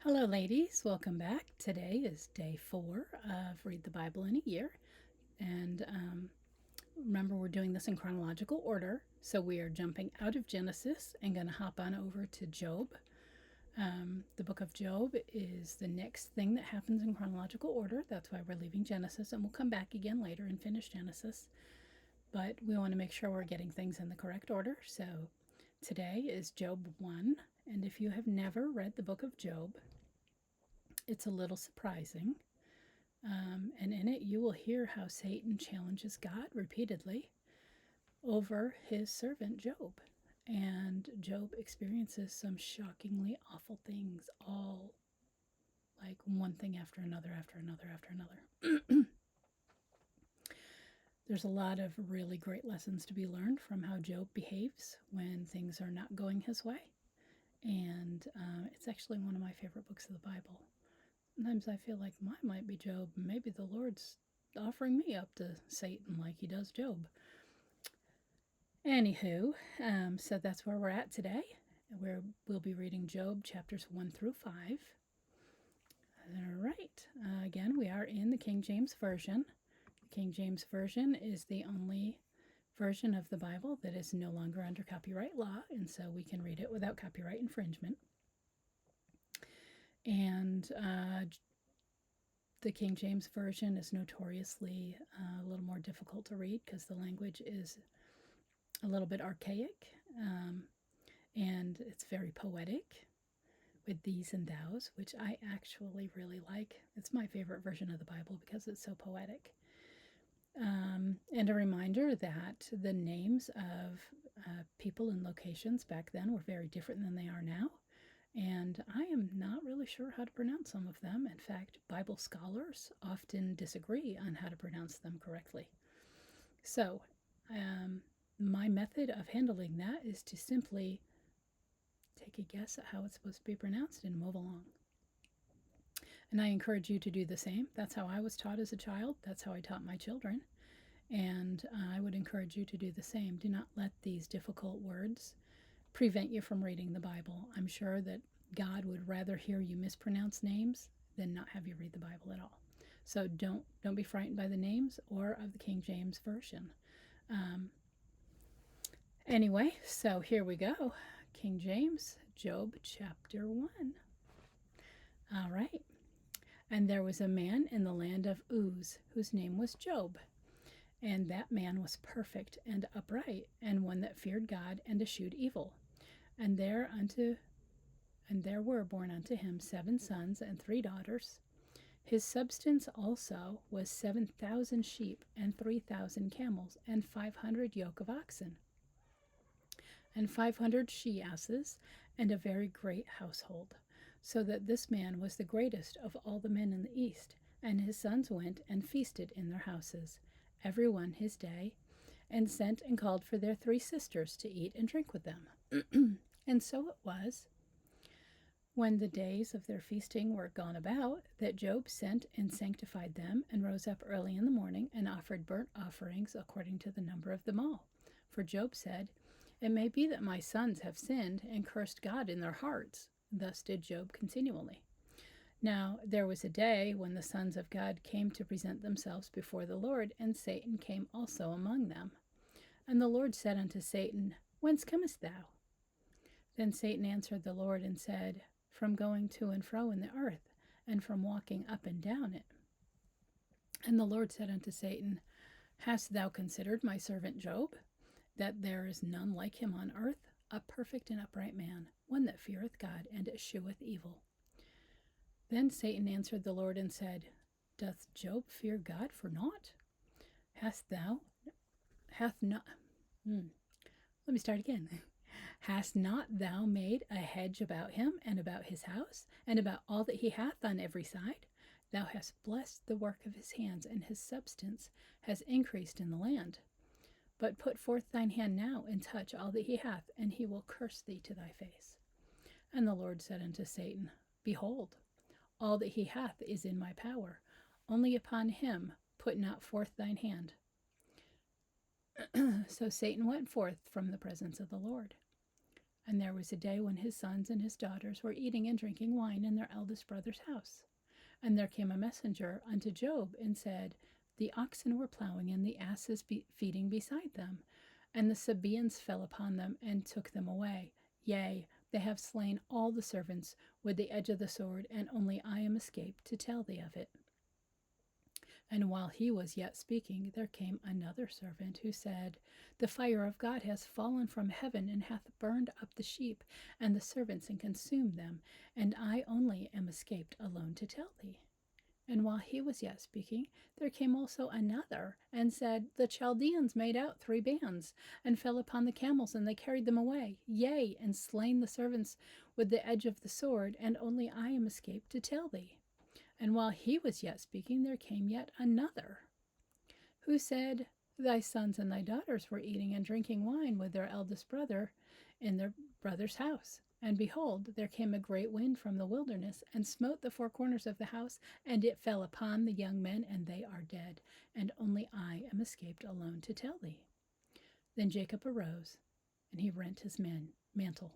Hello, ladies. Welcome back. Today is day 4 of Read the Bible in a Year. And remember, we're doing this in chronological order. So we are jumping out of Genesis and going to hop on over to Job. The book of Job is the next thing that happens in chronological order. That's why we're leaving Genesis, and we'll come back again later and finish Genesis. But we want to make sure we're getting things in the correct order. So today is Job 1. And if you have never read the book of Job, it's a little surprising. And in it, you will hear how Satan challenges God repeatedly over his servant Job. And Job experiences some shockingly awful things, all like one thing after another, after another, after another. There's a lot of really great lessons to be learned from how Job behaves when things are not going his way. And it's actually one of my favorite books of the Bible. Sometimes I feel like mine might be Job. Maybe the Lord's offering me up to Satan like he does Job. Anywho, so that's where we're at today. We'll be reading Job chapters 1 through 5. All right. Again, we are in the King James Version. The King James Version is the only version of the Bible that is no longer under copyright law, and so we can read it without copyright infringement. And the King James Version is notoriously a little more difficult to read because the language is a little bit archaic, and it's very poetic with these and thous, which I actually really like. It's my favorite version of the Bible because it's so poetic. And a reminder that the names of people and locations back then were very different than they are now. And I am not really sure how to pronounce some of them. In fact, Bible scholars often disagree on how to pronounce them correctly. So, my method of handling that is to simply take a guess at how it's supposed to be pronounced and move along. And I encourage you to do the same. That's how I was taught as a child. That's how I taught my children. And I would encourage you to do the same. Do not let these difficult words prevent you from reading the Bible. I'm sure that God would rather hear you mispronounce names than not have you read the Bible at all. So don't be frightened by the names or of the King James Version. Anyway, so here we go. King James, Job chapter 1. All right. And there was a man in the land of Uz, whose name was Job. And that man was perfect and upright, and one that feared God and eschewed evil. And there were born unto him 7 sons and 3 daughters. His substance also was 7,000 sheep and 3,000 camels and 500 yoke of oxen and 500 she-asses, and a very great household, so that this man was the greatest of all the men in the east. And his sons went and feasted in their houses, every one his day, and sent and called for their 3 sisters to eat and drink with them. And so it was, when the days of their feasting were gone about, that Job sent and sanctified them, and rose up early in the morning, and offered burnt offerings according to the number of them all. For Job said, It may be that my sons have sinned and cursed God in their hearts. Thus did Job continually. Now there was a day when the sons of God came to present themselves before the Lord, and Satan came also among them. And the Lord said unto Satan, Whence comest thou? Then Satan answered the Lord and said, From going to and fro in the earth, and from walking up and down it. And the Lord said unto Satan, Hast thou considered my servant Job, that there is none like him on earth, a perfect and upright man, one that feareth God and escheweth evil? Then Satan answered the Lord and said, Doth Job fear God for naught? Hast not thou made a hedge about him, and about his house, and about all that he hath on every side? Thou hast blessed the work of his hands, and his substance has increased in the land. But put forth thine hand now, and touch all that he hath, and he will curse thee to thy face. And the Lord said unto Satan, Behold, all that he hath is in my power. Only upon him put not forth thine hand. So Satan went forth from the presence of the Lord. And there was a day when his sons and his daughters were eating and drinking wine in their eldest brother's house. And there came a messenger unto Job and said, The oxen were plowing and the asses feeding beside them. And the Sabaeans fell upon them and took them away. Yea, they have slain all the servants with the edge of the sword, and only I am escaped to tell thee of it. And while he was yet speaking, there came another servant who said, The fire of God has fallen from heaven and hath burned up the sheep and the servants and consumed them, and I only am escaped alone to tell thee. And while he was yet speaking, there came also another, and said, The Chaldeans made out 3 bands, and fell upon the camels, and they carried them away, yea, and slain the servants with the edge of the sword, and only I am escaped to tell thee. And while he was yet speaking, there came yet another, who said, Thy sons and thy daughters were eating and drinking wine with their eldest brother in their brother's house. And behold, there came a great wind from the wilderness, and smote the 4 corners of the house, and it fell upon the young men, and they are dead, and only I am escaped alone to tell thee. Then Jacob arose, and he rent his mantle.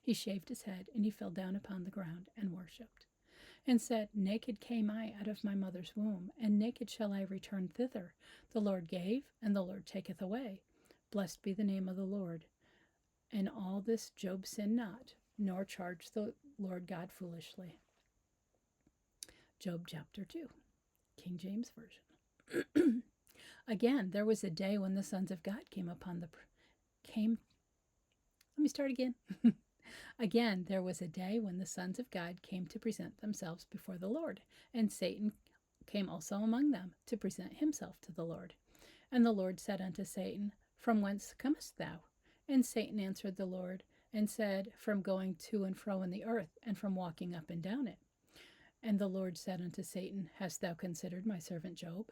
He shaved his head, and he fell down upon the ground, and worshipped, and said, Naked came I out of my mother's womb, and naked shall I return thither. The Lord gave, and the Lord taketh away. Blessed be the name of the Lord. In all this Job sinned not, nor charged the Lord God foolishly. Job chapter 2, King James Version. Again, there was a day when the sons of God Again, there was a day when the sons of God came to present themselves before the Lord, and Satan came also among them to present himself to the Lord. And the Lord said unto Satan, From whence comest thou? And Satan answered the Lord, and said, From going to and fro in the earth, and from walking up and down it. And the Lord said unto Satan, Hast thou considered my servant Job,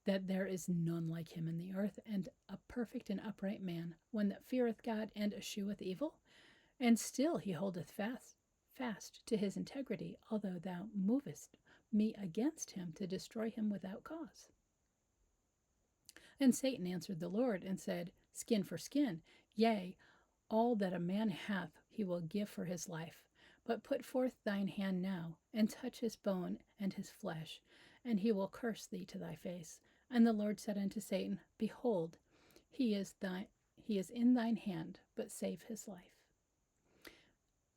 that there is none like him in the earth, and a perfect and upright man, one that feareth God and escheweth evil? And still he holdeth fast to his integrity, although thou movest me against him to destroy him without cause. And Satan answered the Lord, and said, Skin for skin, yea, all that a man hath he will give for his life. But put forth thine hand now, and touch his bone and his flesh, and he will curse thee to thy face. And the Lord said unto Satan, Behold, he is in thine hand, but save his life.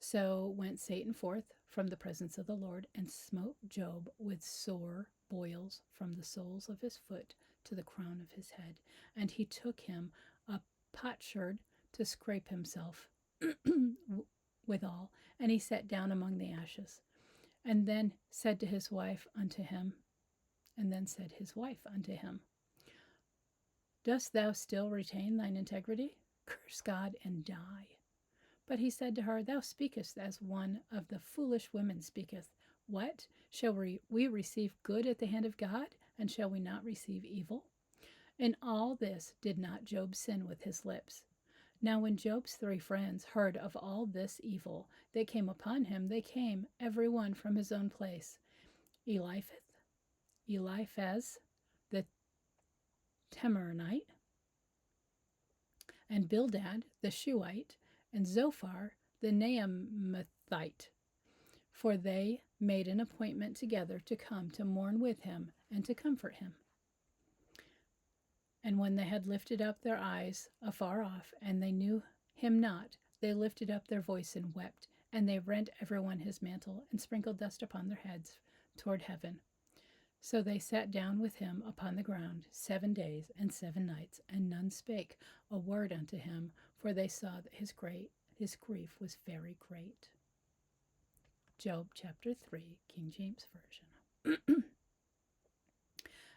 So went Satan forth from the presence of the Lord, and smote Job with sore boils from the soles of his foot to the crown of his head. And he took him a potsherd to scrape himself withal, and he sat down among the ashes. And then said his wife unto him, Dost thou still retain thine integrity? Curse God and die. But he said to her, Thou speakest as one of the foolish women speaketh. What? Shall we receive good at the hand of God, and shall we not receive evil? In all this did not Job sin with his lips. Now when Job's 3 friends heard of all this evil that came upon him, they came, every one from his own place. Eliphaz the Temanite, and Bildad the Shuhite, and Zophar the Naamathite, for they made an appointment together to come to mourn with him and to comfort him. And when they had lifted up their eyes afar off, and they knew him not, they lifted up their voice and wept, and they rent every one his mantle, and sprinkled dust upon their heads toward heaven. So they sat down with him upon the ground 7 days and 7 nights, and none spake a word unto him, for they saw that his grief was very great. Job chapter 3, King James Version.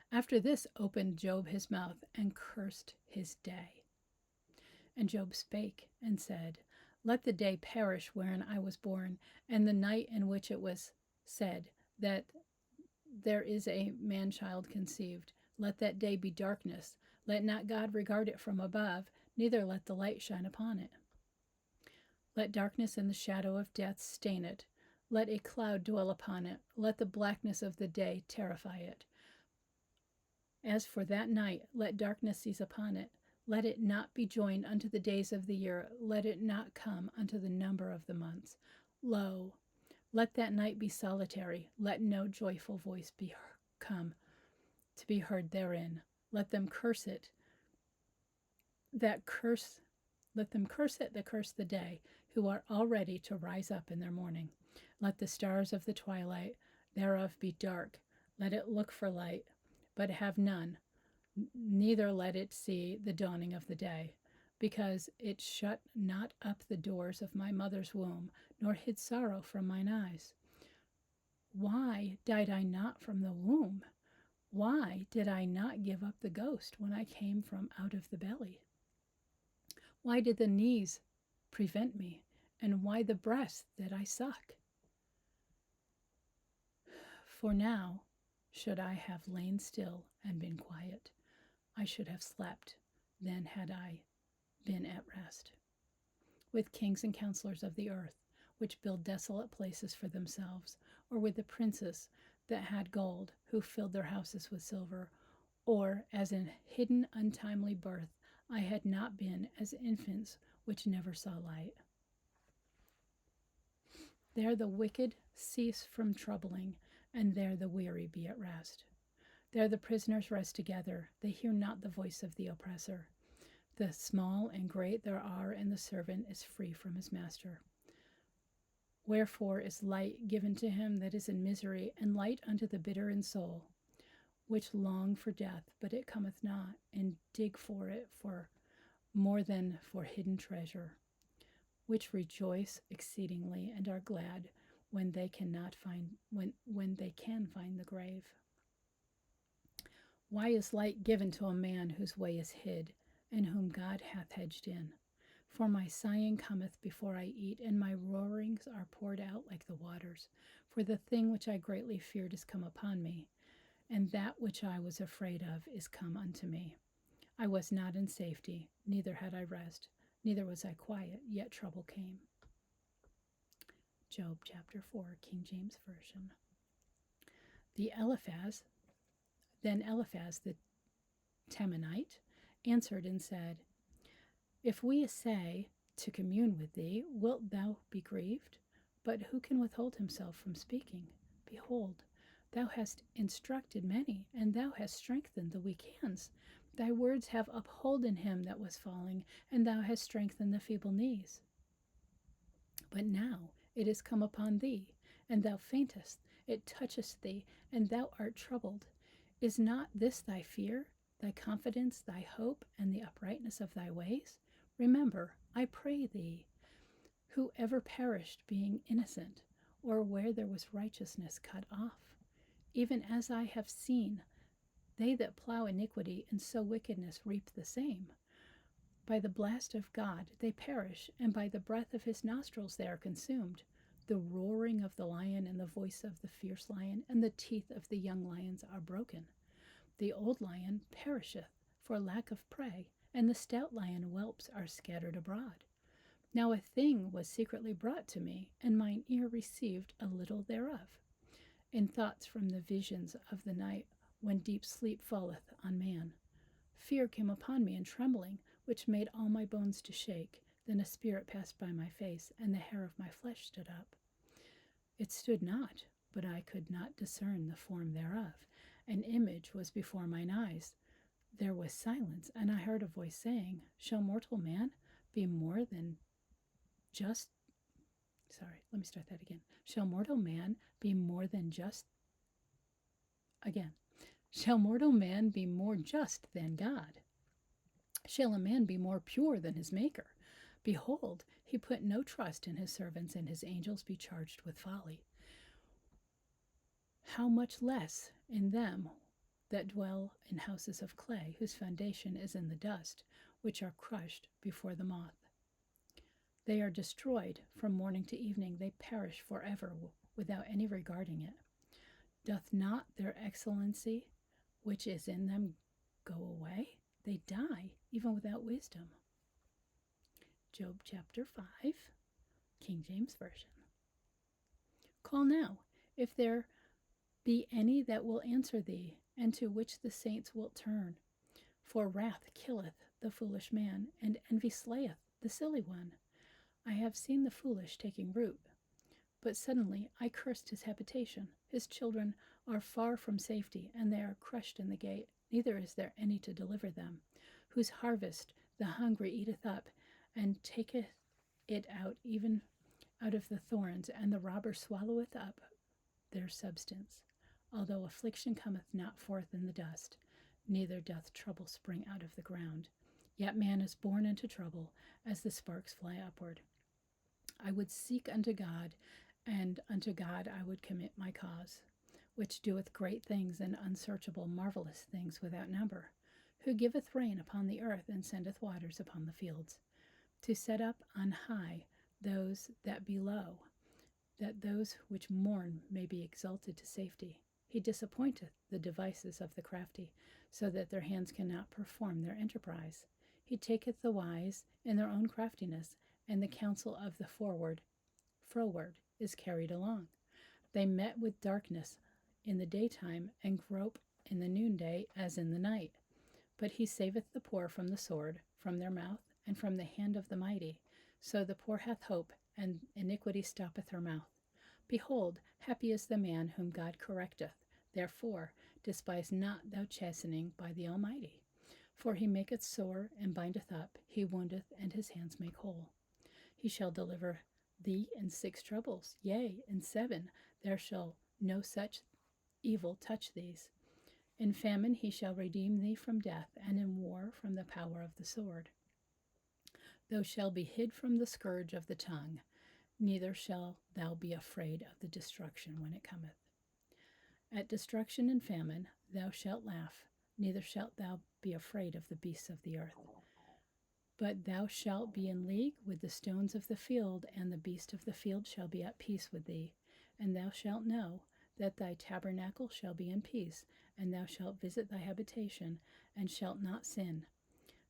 After this opened Job his mouth and cursed his day. And Job spake and said, Let the day perish wherein I was born, and the night in which it was said that there is a man-child conceived. Let that day be darkness. Let not God regard it from above, neither let the light shine upon it. Let darkness and the shadow of death stain it. Let a cloud dwell upon it. Let the blackness of the day terrify it. As for that night, let darkness seize upon it. Let it not be joined unto the days of the year. Let it not come unto the number of the months. Lo, let that night be solitary. Let no joyful voice be come to be heard therein. Let them curse it that curse let them curse it that curse the day, who are already to rise up in their morning. Let the stars of the twilight thereof be dark. Let it look for light, but have none, neither let it see the dawning of the day, because it shut not up the doors of my mother's womb, nor hid sorrow from mine eyes. Why died I not from the womb? Why did I not give up the ghost when I came from out of the belly? Why did the knees prevent me, and why the breast did I suck? For now, should I have lain still and been quiet, I should have slept, then had I been at rest. With kings and counselors of the earth, which build desolate places for themselves, or with the princes that had gold, who filled their houses with silver, or as in hidden untimely birth, I had not been as infants which never saw light. There the wicked cease from troubling, and there the weary be at rest. There the prisoners rest together, they hear not the voice of the oppressor. The small and great there are, and the servant is free from his master. Wherefore is light given to him that is in misery, and light unto the bitter in soul, which long for death, but it cometh not, and dig for it for more than for hidden treasure, which rejoice exceedingly and are glad when they cannot find when they can find the grave. Why is light given to a man whose way is hid, and whom God hath hedged in? For my sighing cometh before I eat, and my roarings are poured out like the waters. For the thing which I greatly feared is come upon me, and that which I was afraid of is come unto me. I was not in safety, neither had I rest, neither was I quiet, yet trouble came. Job chapter 4, King James Version. Then Eliphaz the Temanite answered and said, If we essay to commune with thee, wilt thou be grieved? But who can withhold himself from speaking? Behold, thou hast instructed many, and thou hast strengthened the weak hands. Thy words have upholden him that was falling, and thou hast strengthened the feeble knees. But now it is come upon thee, and thou faintest, it toucheth thee, and thou art troubled. Is not this thy fear, thy confidence, thy hope, and the uprightness of thy ways? Remember, I pray thee, who ever perished being innocent, or where there was righteousness cut off? Even as I have seen, they that plow iniquity and sow wickedness reap the same. By the blast of God they perish, and by the breath of his nostrils they are consumed. The roaring of the lion and the voice of the fierce lion and the teeth of the young lions are broken. The old lion perisheth for lack of prey, and the stout lion whelps are scattered abroad. Now a thing was secretly brought to me, and mine ear received a little thereof. In thoughts from the visions of the night, when deep sleep falleth on man. Fear came upon me and trembling, which made all my bones to shake. Then a spirit passed by my face, and the hair of my flesh stood up. It stood not, but I could not discern the form thereof. An image was before mine eyes. There was silence, and I heard a voice saying, Shall mortal man be more than just? Shall mortal man be more than just? Again. Shall mortal man be more just than God? Shall a man be more pure than his Maker? Behold, he put no trust in his servants, and his angels be charged with folly. How much less in them that dwell in houses of clay, whose foundation is in the dust, which are crushed before the moth. They are destroyed from morning to evening, they perish forever without any regarding it. Doth not their excellency which is in them go away? They die even without wisdom. Job chapter 5, King James Version. Call now, if there be any that will answer thee, and to which the saints will turn. For wrath killeth, the foolish man, and envy slayeth the silly one. I have seen the foolish taking root, but suddenly I cursed his habitation. His children are far from safety, and they are crushed in the gate. Neither is there any to deliver them. Whose harvest the hungry eateth up, and taketh it out even out of the thorns, and the robber swalloweth up their substance. Although affliction cometh not forth in the dust, neither doth trouble spring out of the ground. Yet man is born into trouble, as the sparks fly upward. I would seek unto God, and unto God I would commit my cause, which doeth great things and unsearchable marvelous things without number, who giveth rain upon the earth and sendeth waters upon the fields, to set up on high those that be low, that those which mourn may be exalted to safety. He disappointeth the devices of the crafty, so that their hands cannot perform their enterprise. He taketh the wise in their own craftiness, and the counsel of the froward is carried along. They met with darkness in the daytime, and grope in the noonday as in the night. But he saveth the poor from the sword, from their mouth, and from the hand of the mighty. So the poor hath hope, and iniquity stoppeth her mouth. Behold, happy is the man whom God correcteth. Therefore despise not thou chastening by the Almighty. For he maketh sore and bindeth up, he woundeth, and his hands make whole. He shall deliver thee in 6 troubles, yea, in 7. There shall no such evil touch these. In famine he shall redeem thee from death, and in war from the power of the sword. Thou shalt be hid from the scourge of the tongue, neither shalt thou be afraid of the destruction when it cometh. At destruction and famine thou shalt laugh, neither shalt thou be afraid of the beasts of the earth. But thou shalt be in league with the stones of the field, and the beast of the field shall be at peace with thee. And thou shalt know that thy tabernacle shall be in peace, and thou shalt visit thy habitation, and shalt not sin.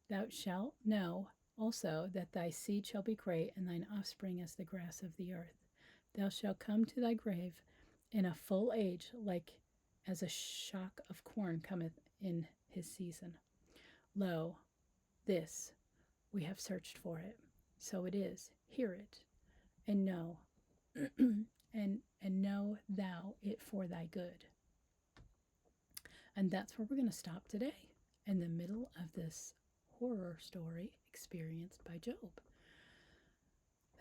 Thou shalt know also that thy seed shall be great, and thine offspring as the grass of the earth. Thou shalt come to thy grave in a full age, like as a shock of corn cometh in his season. Lo, this we have searched for it. So it is. Hear it, and know, and know thou it for thy good. And that's where we're going to stop today, in the middle of this horror story experienced by Job.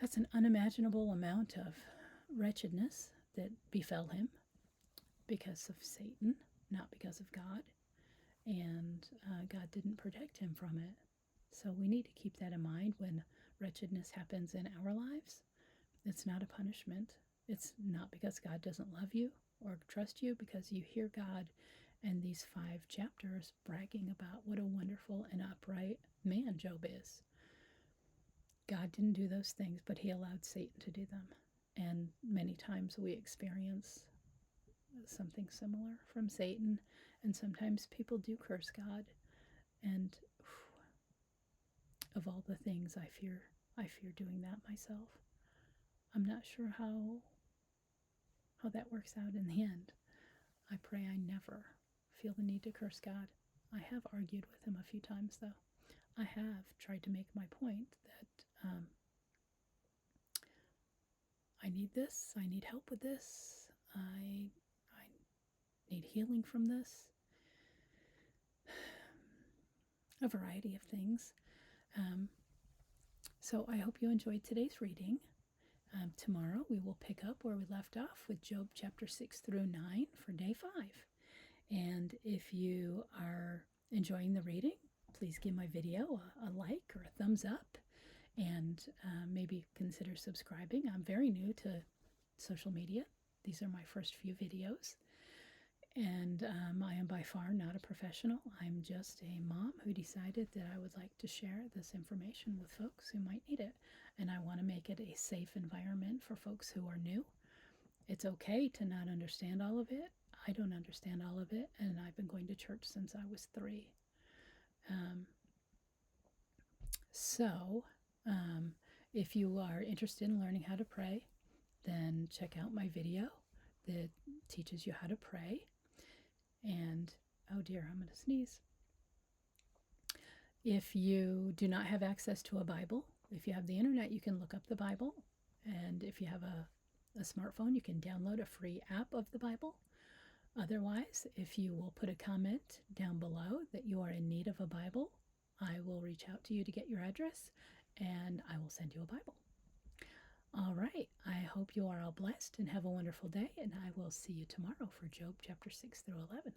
That's an unimaginable amount of wretchedness that befell him because of Satan, not because of God. And God didn't protect him from it. So we need to keep that in mind when wretchedness happens in our lives. It's not a punishment. It's not because God doesn't love you or trust you, because you hear God in these 5 chapters bragging about what a wonderful and upright man Job is. God didn't do those things, but he allowed Satan to do them. And many times we experience something similar from Satan, and sometimes people do curse God. And of all the things I fear doing that myself. I'm not sure how that works out in the end. I pray I never feel the need to curse God. I have argued with him a few times, though. I have tried to make my point that I need this, I need help with this, I need healing from this. A variety of things. So I hope you enjoyed today's reading. Tomorrow we will pick up where we left off with Job chapter 6 through 9 for day 5. And if you are enjoying the reading, please give my video a like or a thumbs up, and maybe consider subscribing. I'm very new to social media. These are my first few videos. And I am by far not a professional. I'm just a mom who decided that I would like to share this information with folks who might need it. And I want to make it a safe environment for folks who are new. It's okay to not understand all of it. I don't understand all of it, and I've been going to church since I was 3. If you are interested in learning how to pray, then check out my video that teaches you how to pray. And, oh dear, I'm going to sneeze. If you do not have access to a Bible, if you have the internet, you can look up the Bible. And if you have a smartphone, you can download a free app of the Bible. Otherwise, if you will put a comment down below that you are in need of a Bible, I will reach out to you to get your address and I will send you a Bible. All right, I hope you are all blessed and have a wonderful day, and I will see you tomorrow for Job chapter 6 through 11.